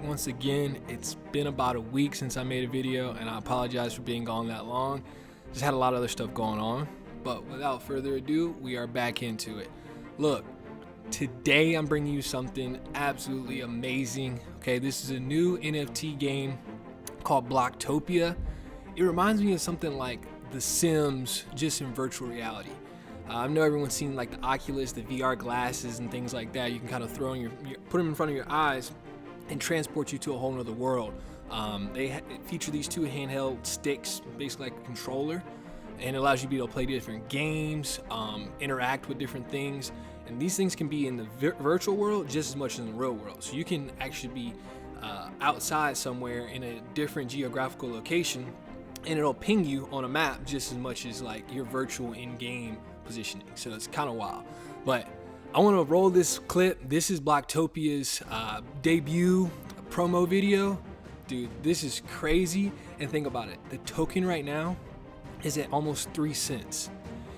Once again, it's been about a week since I made a video, and I apologize for being gone that long. Just had a lot of other stuff going on, but without further ado, we are back into it. Look, today I'm bringing you something absolutely amazing. Okay, this is a new NFT game called Bloktopia. It reminds me of something like The Sims, just in virtual reality. I know everyone's seen like the Oculus, the VR glasses, and things like that. You can kind of throw in put them in front of your eyes and transport you to a whole nother world. They feature these two handheld sticks, basically like a controller, and it allows you to be able to play different games, interact with different things. And these things can be in the virtual world just as much as in the real world. So you can actually be outside somewhere in a different geographical location, and it'll ping you on a map just as much as like your virtual in-game positioning. So it's kind of wild. But I want to roll this clip. This is Bloktopia's debut promo video. Dude, this is crazy. And think about it. The token right now is at almost 3 cents.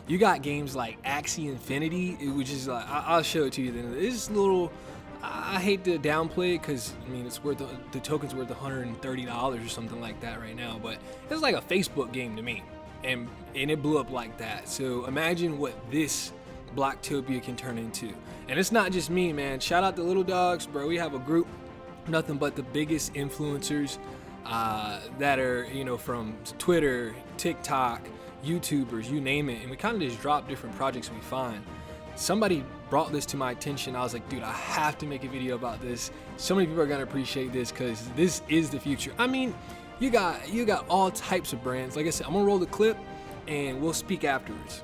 You got games like Axie Infinity, which is like, I'll show it to you then. This little, I hate to downplay it because I mean it's worth the token's worth $130 or something like that right now, but it's like a Facebook game to me, and it blew up like that. So imagine what this Bloktopia can turn into. And it's not just me, man. Shout out to Little Dogs, bro. We have a group, nothing but the biggest influencers that are, you know, from Twitter, TikTok, YouTubers, you name it, and we kind of just drop different projects we find. Somebody brought this to my attention. I was like, dude, I have to make a video about this. So many people are gonna appreciate this because this is the future. I mean, you got all types of brands. Like I said, I'm gonna roll the clip and we'll speak afterwards.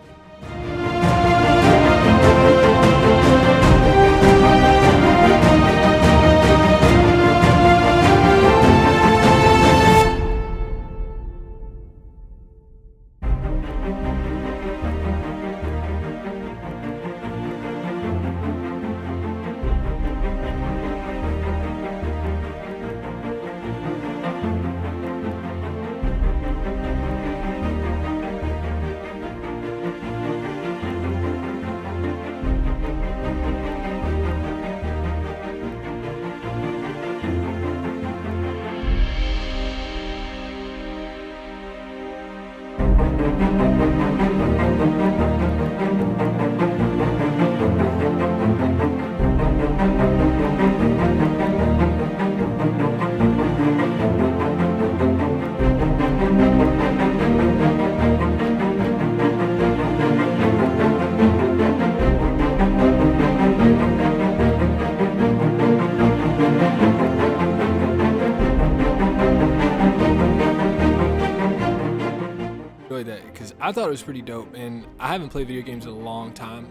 Because I thought it was pretty dope, and I haven't played video games in a long time.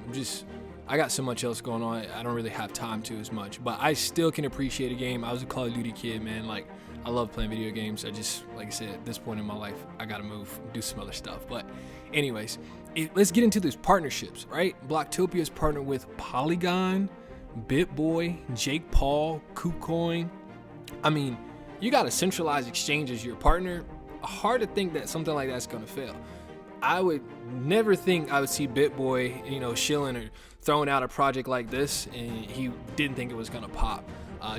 I got so much else going on, I don't really have time to as much, but I still can appreciate a game. I was a Call of Duty kid, man. Like, I love playing video games. Like I said, at this point in my life, I gotta move, do some other stuff. But anyways, let's get into these partnerships, right? Bloktopia is partnered with Polygon, BitBoy, Jake Paul, KuCoin. I mean, you got a centralized exchange as your partner. Hard to think that something like that's gonna fail. I would never think I would see BitBoy, you know, shilling or throwing out a project like this, and he didn't think it was gonna pop.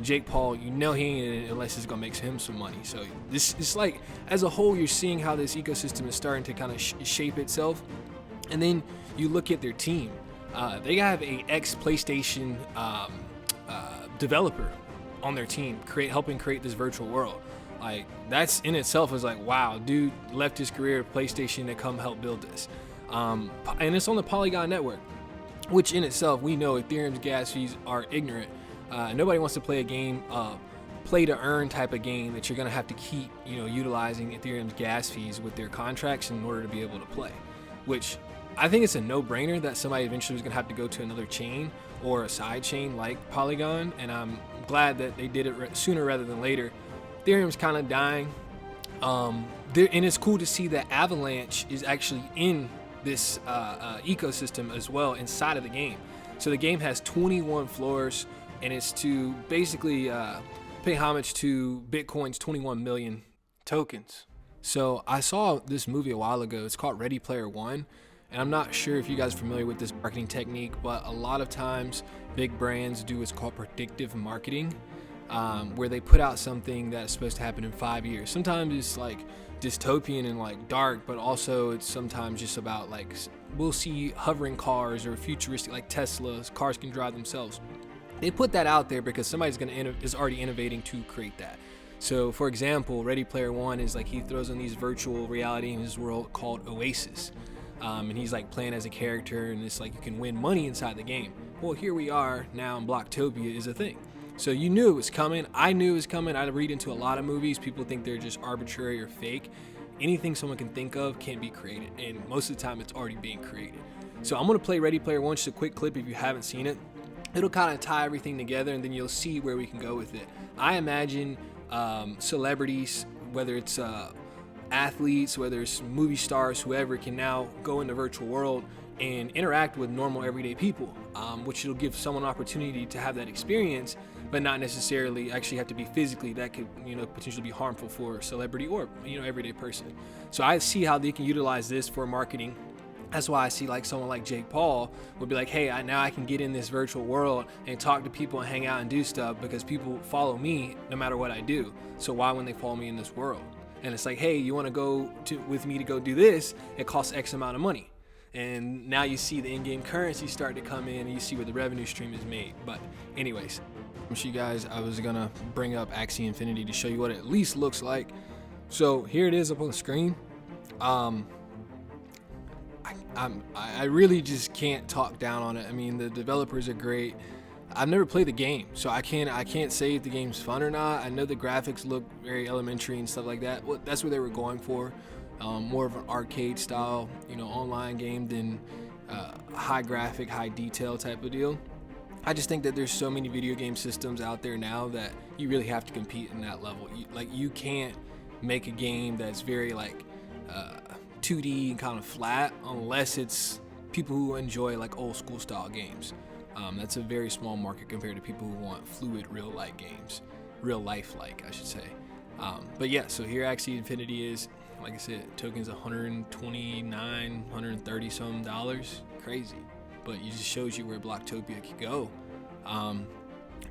Jake Paul, you know, he ain't in it unless it's gonna make him some money. So it's like, as a whole, you're seeing how this ecosystem is starting to kind of shape itself. And then you look at their team. They have a ex-PlayStation developer on their team, helping create this virtual world. Like, that's in itself is like, wow, dude left his career at PlayStation to come help build this. And it's on the Polygon network, which in itself, we know Ethereum's gas fees are ignorant. Nobody wants to play a game, play to earn type of game that you're gonna have to keep, you know, utilizing Ethereum's gas fees with their contracts in order to be able to play. Which I think it's a no-brainer that somebody eventually was gonna have to go to another chain or a side chain like Polygon, and I'm glad that they did it sooner rather than later. Ethereum's kind of dying, and it's cool to see that Avalanche is actually in this ecosystem as well inside of the game. So the game has 21 floors, and it's to basically pay homage to Bitcoin's 21 million tokens. So I saw this movie a while ago. It's called Ready Player One, And I'm not sure if you guys are familiar with this marketing technique, but a lot of times big brands do what's called predictive marketing, where they put out something that's supposed to happen in 5 years. Sometimes it's like dystopian and like dark, but also it's sometimes just about like we'll see hovering cars or futuristic like Teslas, cars can drive themselves. They put that out there because somebody's is already innovating to create that. So for example, Ready Player One is like he throws in these virtual reality in his world called Oasis. And he's like playing as a character, and it's like you can win money inside the game. Well, here we are now, and Bloktopia is a thing. So you knew it was coming. I knew it was coming. I read into a lot of movies. People think they're just arbitrary or fake. Anything someone can think of can be created, and most of the time it's already being created. So I'm gonna play Ready Player One, just a quick clip if you haven't seen it. It'll kind of tie everything together, and then you'll see where we can go with it. I imagine celebrities, whether it's athletes, whether it's movie stars, whoever, can now go in the virtual world and interact with normal everyday people, which will give someone an opportunity to have that experience, but not necessarily actually have to be physically. That could, potentially be harmful for a celebrity or, everyday person. So I see how they can utilize this for marketing. That's why I see like someone like Jake Paul would be like, hey, now I can get in this virtual world and talk to people and hang out and do stuff because people follow me no matter what I do. So why wouldn't they follow me in this world? And it's like, hey, you want to go with me to go do this? It costs X amount of money. And now you see the in-game currency start to come in, and you see where the revenue stream is made. But anyways, I'm sure you guys, I was gonna bring up Axie Infinity to show you what it at least looks like. So here it is up on the screen. I really just can't talk down on it. I mean, the developers are great. I've never played the game, so I can't say if the game's fun or not. I know the graphics look very elementary and stuff like that. Well, that's what they were going for, more of an arcade style, online game than high graphic, high detail type of deal. I just think that there's so many video game systems out there now that you really have to compete in that level. You can't make a game that's very 2D and kind of flat unless it's people who enjoy like old school style games. That's a very small market compared to people who want fluid real life games, real life like I should say. But yeah, so here Axie Infinity is, like I said, tokens $129, $130 some dollars, crazy. But it just shows you where Bloktopia could go.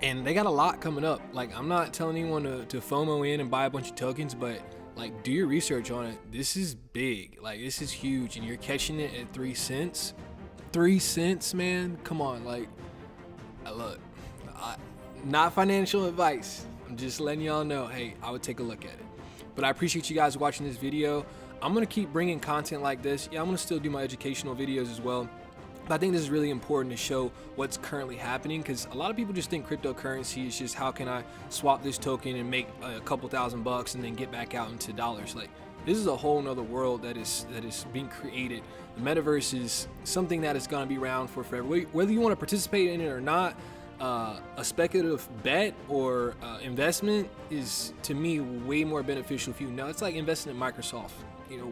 And they got a lot coming up. Like, I'm not telling anyone to FOMO in and buy a bunch of tokens, but like, do your research on it. This is big. Like, this is huge, and you're catching it at 3 cents. 3 cents, man. Come on, like, look, not financial advice. I'm just letting y'all know, hey, I would take a look at it. But I appreciate you guys watching this video. I'm gonna keep bringing content like this. Yeah, I'm gonna still do my educational videos as well. But I think this is really important to show what's currently happening, because a lot of people just think cryptocurrency is just how can I swap this token and make a couple $1,000 and then get back out into dollars. Like, this is a whole nother world that is being created. The metaverse is something that is going to be around for forever. Whether you want to participate in it or not, a speculative bet or investment is, to me, way more beneficial if you know. It's like investing in Microsoft.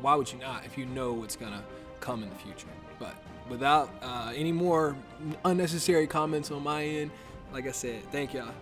Why would you not if you know what's going to come in the future? But without any more unnecessary comments on my end, like I said, thank y'all.